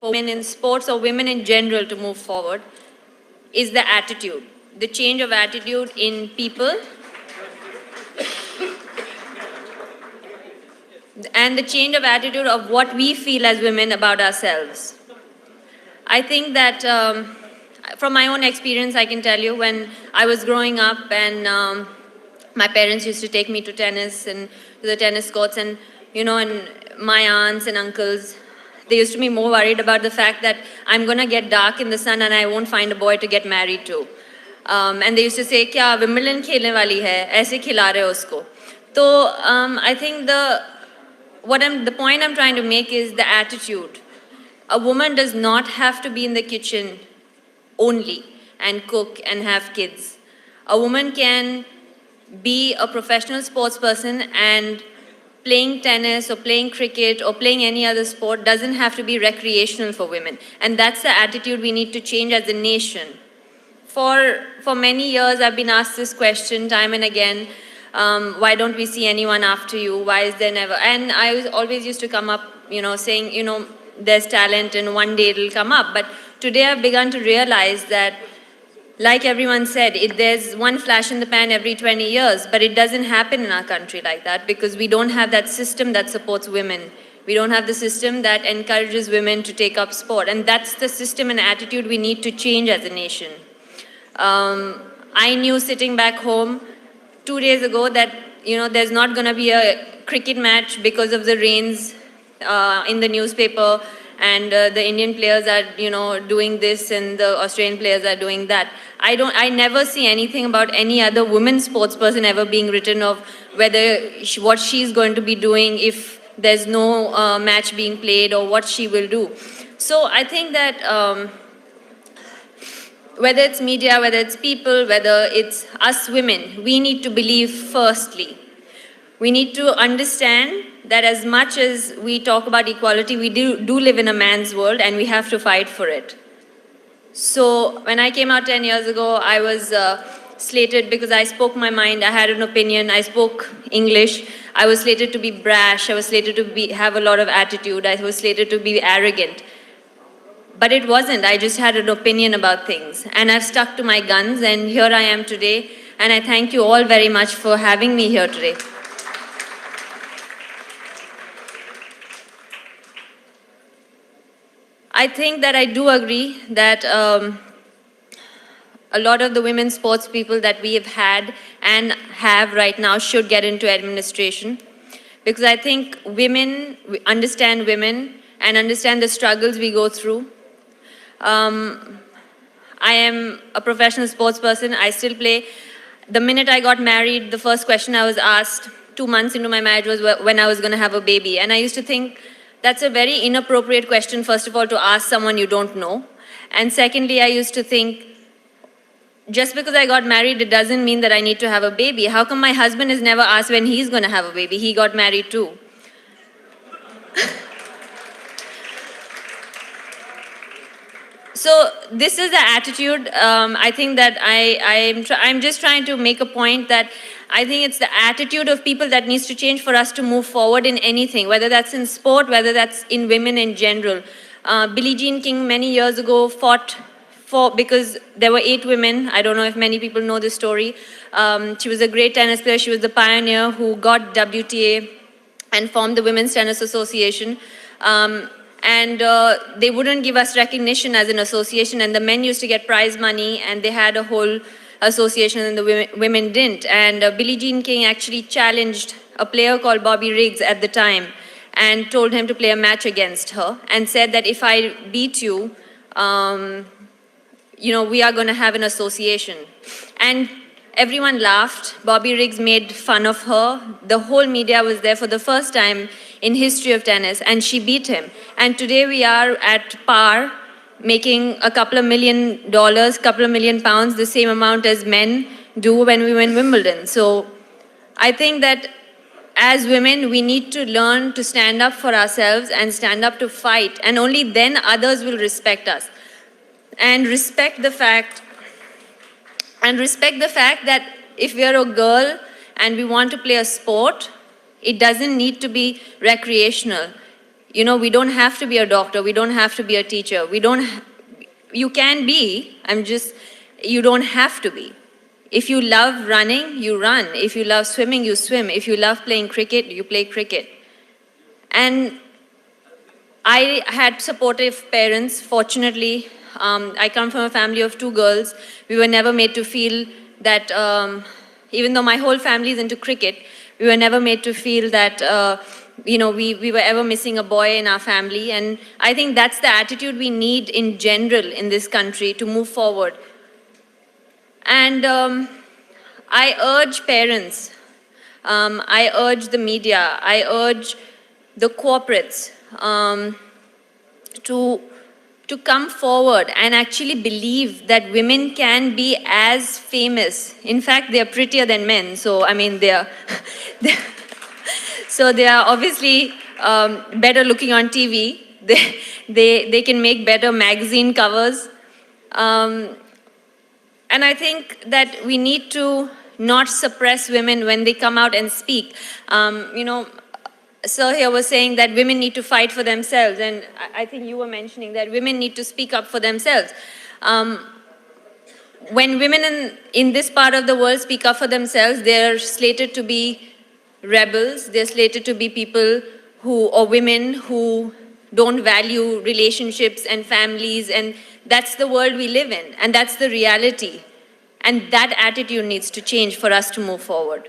for women in sports or women in general to move forward is the attitude, the change of attitude in people and the change of attitude of what we feel as women about ourselves. I think that from my own experience, I can tell you when I was growing up and my parents used to take me to tennis and to the tennis courts and, and my aunts and uncles, they used to be more worried about the fact that I'm going to get dark in the sun and I won't find a boy to get married to. And they used to say, kya Wimbledon khelne wali hai, aise khila rahe ho usko. So I think the point I'm trying to make is the attitude. A woman does not have to be in the kitchen only and cook and have kids. A woman can be a professional sports person, and playing tennis or playing cricket or playing any other sport doesn't have to be recreational for women. And that's the attitude we need to change as a nation. For many years, I've been asked this question time and again, why don't we see anyone after you? Why is there never? And I always used to come up, saying, there's talent and one day it'll come up. But today I've begun to realize that, like everyone said, there's one flash in the pan every 20 years, but it doesn't happen in our country like that because we don't have that system that supports women. We don't have the system that encourages women to take up sport. And that's the system and attitude we need to change as a nation. I knew sitting back home 2 days ago that, there's not going to be a cricket match because of the rains in the newspaper, and the Indian players are, doing this and the Australian players are doing that. I never see anything about any other women's sports person ever being written of what she's going to be doing if there's no match being played or what she will do. So I think that whether it's media, whether it's people, whether it's us women, we need to believe firstly. We need to understand that as much as we talk about equality, we do live in a man's world and we have to fight for it. So when I came out 10 years ago, I was slated because I spoke my mind, I had an opinion, I spoke English. I was slated to be brash, I was slated to have a lot of attitude, I was slated to be arrogant. But it wasn't, I just had an opinion about things. And I've stuck to my guns and here I am today. And I thank you all very much for having me here today. I think that I do agree that a lot of the women's sports people that we have had and have right now should get into administration. Because I think women understand women and understand the struggles we go through. I am a professional sports person. I still play. The minute I got married, the first question I was asked 2 months into my marriage was when I was going to have a baby. And I used to think that's a very inappropriate question, first of all, to ask someone you don't know. And secondly, I used to think, just because I got married, it doesn't mean that I need to have a baby. How come my husband is never asked when he's going to have a baby? He got married too. So this is the attitude. I think that I'm just trying to make a point that I think it's the attitude of people that needs to change for us to move forward in anything, whether that's in sport, whether that's in women in general. Billie Jean King many years ago fought because there were 8 women. I don't know if many people know this story. She was a great tennis player. She was the pioneer who got WTA and formed the Women's Tennis Association. And they wouldn't give us recognition as an association, and the men used to get prize money, and they had a whole association and the women didn't. And Billie Jean King actually challenged a player called Bobby Riggs at the time and told him to play a match against her and said that if I beat you, we are going to have an association. And everyone laughed. Bobby Riggs made fun of her. The whole media was there for the first time in history of tennis, and she beat him. And today we are at par, making a couple of $1 million, couple of £1 million, the same amount as men do when we win Wimbledon. So I think that as women, we need to learn to stand up for ourselves and stand up to fight, and only then others will respect us. And respect the fact that if we are a girl and we want to play a sport, it doesn't need to be recreational. You know, we don't have to be a doctor, we don't have to be a teacher, you can be, you don't have to be. If you love running, you run. If you love swimming, you swim. If you love playing cricket, you play cricket. And I had supportive parents, fortunately. I come from a family of 2 girls. We were never made to feel that, even though my whole family is into cricket, we were never made to feel that, we were ever missing a boy in our family. And I think that's the attitude we need in general in this country to move forward. And I urge parents, I urge the media, I urge the corporates to come forward and actually believe that women can be as famous. In fact, they are prettier than men. So, I mean, so they are obviously better looking on TV. They can make better magazine covers. And I think that we need to not suppress women when they come out and speak. Sir here was saying that women need to fight for themselves, and I think you were mentioning that women need to speak up for themselves. When women in this part of the world speak up for themselves, they're slated to be rebels, they're slated to be people or women who don't value relationships and families, and that's the world we live in, and that's the reality. And that attitude needs to change for us to move forward.